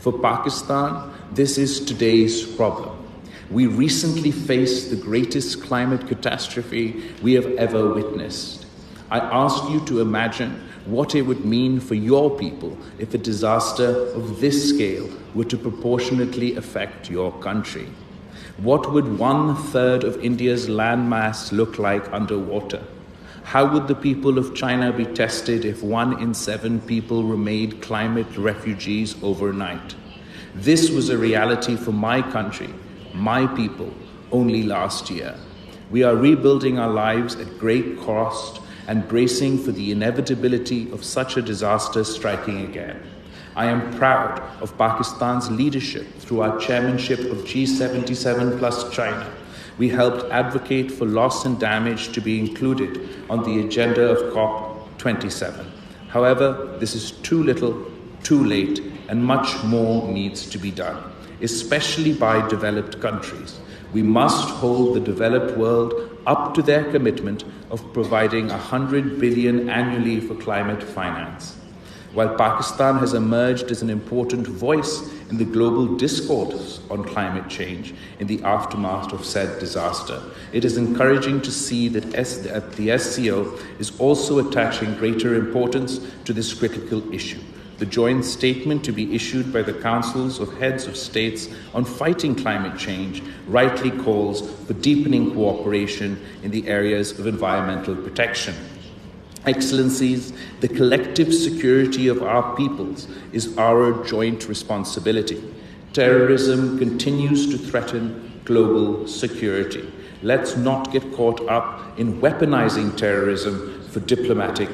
For Pakistan, this is today's problem. We recently faced the greatest climate catastrophe we have ever witnessed. I ask you to imagine what it would mean for your people if a disaster of this scale were to proportionately affect your country. What would 1/3 of India's landmass look like underwater? How would the people of China be tested if 1 in 7 people remained climate refugees overnight? This was a reality for my country, my people, only last year. We are rebuilding our lives at great cost and bracing for the inevitability of such a disaster striking again. I am proud of Pakistan's leadership through our chairmanship of G77 plus China. We helped advocate for loss and damage to be included on the agenda of COP27. However, this is too little, too late, and much more needs to be done, especially by developed countries. We must hold the developed world up to their commitment of providing $100 billion annually for climate finance. While Pakistan has emerged as an important voice in the global discourse on climate change in the aftermath of said disaster, it is encouraging to see that the SCO is also attaching greater importance to this critical issue. The joint statement to be issued by the Councils of Heads of States on fighting climate change rightly calls for deepening cooperation in the areas of environmental protection. Excellencies, the collective security of our peoples is our joint responsibility. Terrorism continues to threaten global security. Let's not get caught up in weaponizing terrorism for diplomatic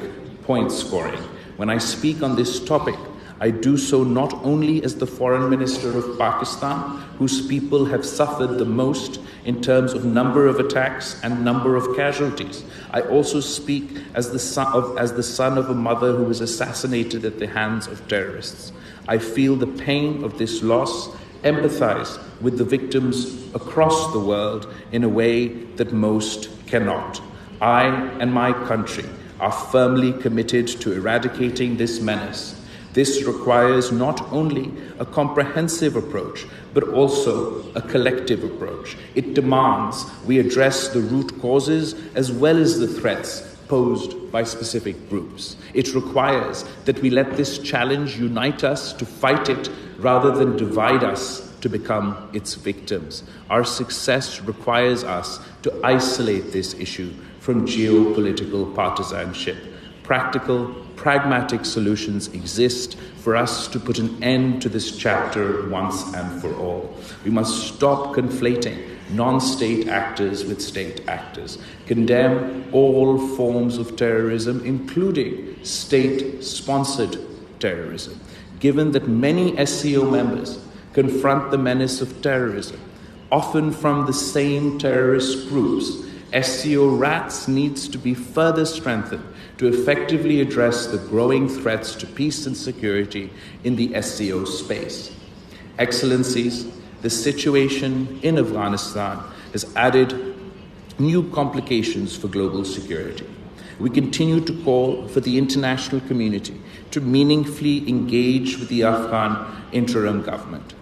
point scoring. When I speak on this topic, I do so not only as the Foreign Minister of Pakistan, whose people have suffered the most in terms of number of attacks and number of casualties. I also speak as the son of a mother who was assassinated at the hands of terrorists. I feel the pain of this loss, empathize with the victims across the world in a way that most cannot. I and my country are firmly committed to eradicating this menace. This requires not only a comprehensive approach, but also a collective approach. It demands we address the root causes as well as the threats posed by specific groups. It requires that we let this challenge unite us to fight it rather than divide us to become its victims. Our success requires us to isolate this issue from geopolitical partisanship. Practical, pragmatic solutions exist for us to put an end to this chapter once and for all. We must stop conflating non-state actors with state actors, condemn all forms of terrorism, including state-sponsored terrorism. Given that many SCO members confront the menace of terrorism, often from the same terrorist groups, SCO RATS needs to be further strengthened to effectively address the growing threats to peace and security in the SCO space. Excellencies, the situation in Afghanistan has added new complications for global security. We continue to call for the international community to meaningfully engage with the Afghan interim government.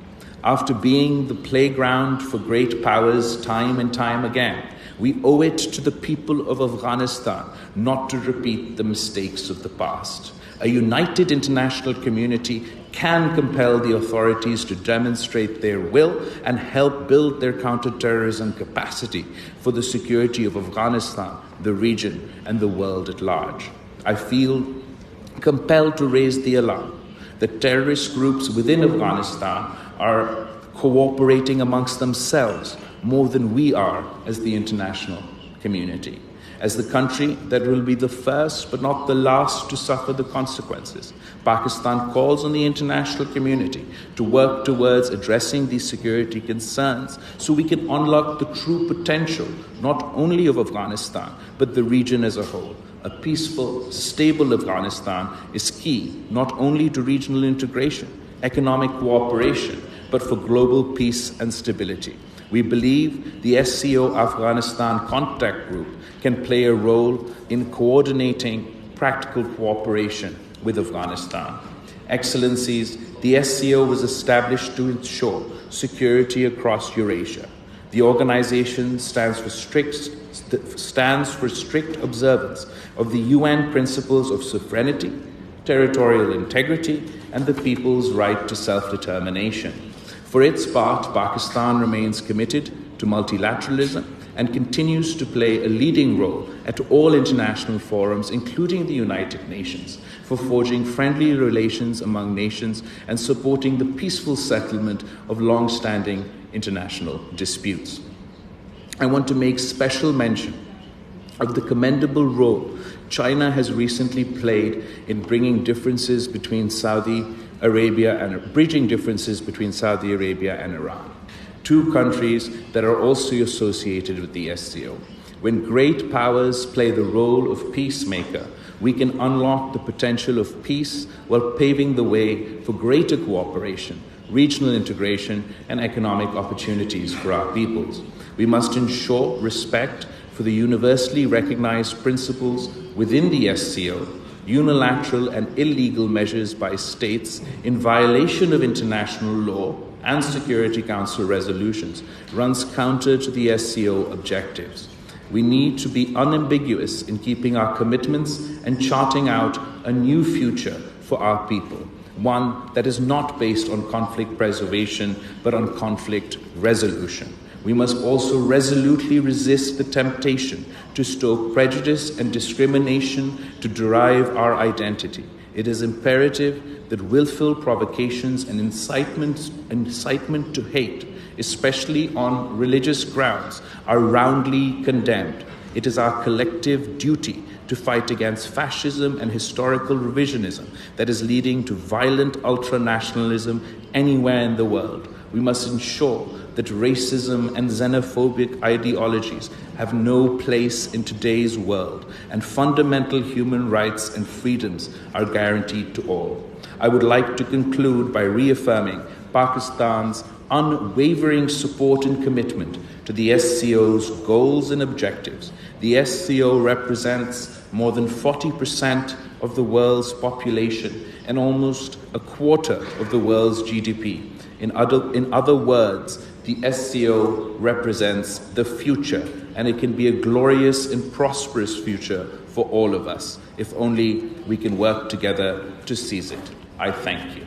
After being the playground for great powers time and time again, we owe it to the people of Afghanistan not to repeat the mistakes of the past. A united international community can compel the authorities to demonstrate their will and help build their counterterrorism capacity for the security of Afghanistan, the region, and the world at large. I feel compelled to raise the alarm that terrorist groups within Afghanistan are cooperating amongst themselves more than we are as the international community. As the country that will be the first but not the last to suffer the consequences, Pakistan calls on the international community to work towards addressing these security concerns so we can unlock the true potential not only of Afghanistan but the region as a whole. A peaceful, stable Afghanistan is key not only to regional integration, economic cooperation, but for global peace and stability. We believe the SCO Afghanistan Contact Group can play a role in coordinating practical cooperation with Afghanistan. Excellencies, the SCO was established to ensure security across Eurasia. The organization stands for strict observance of the UN principles of sovereignty, territorial integrity, and the people's right to self-determination. For its part, Pakistan remains committed to multilateralism and continues to play a leading role at all international forums, including the United Nations, for forging friendly relations among nations and supporting the peaceful settlement of long-standing international disputes. I want to make special mention of the commendable role China has recently played in bridging differences between Saudi Arabia and Iran, two countries that are also associated with the SCO. When great powers play the role of peacemaker, we can unlock the potential of peace while paving the way for greater cooperation, regional integration, and economic opportunities for our peoples. We must ensure respect for the universally recognized principles within the SCO. Unilateral and illegal measures by states in violation of international law and Security Council resolutions runs counter to the SCO objectives. We need to be unambiguous in keeping our commitments and charting out a new future for our people, one that is not based on conflict preservation but on conflict resolution. We must also resolutely resist the temptation to stoke prejudice and discrimination to derive our identity. It is imperative that willful provocations and incitement to hate, especially on religious grounds, are roundly condemned. It is our collective duty to fight against fascism and historical revisionism that is leading to violent ultranationalism anywhere in the world. We must ensure that racism and xenophobic ideologies have no place in today's world, and fundamental human rights and freedoms are guaranteed to all. I would like to conclude by reaffirming Pakistan's unwavering support and commitment to the SCO's goals and objectives. The SCO represents more than 40% of the world's population and almost a quarter of the world's GDP. In other words, the SCO represents the future, and it can be a glorious and prosperous future for all of us, if only we can work together to seize it. I thank you.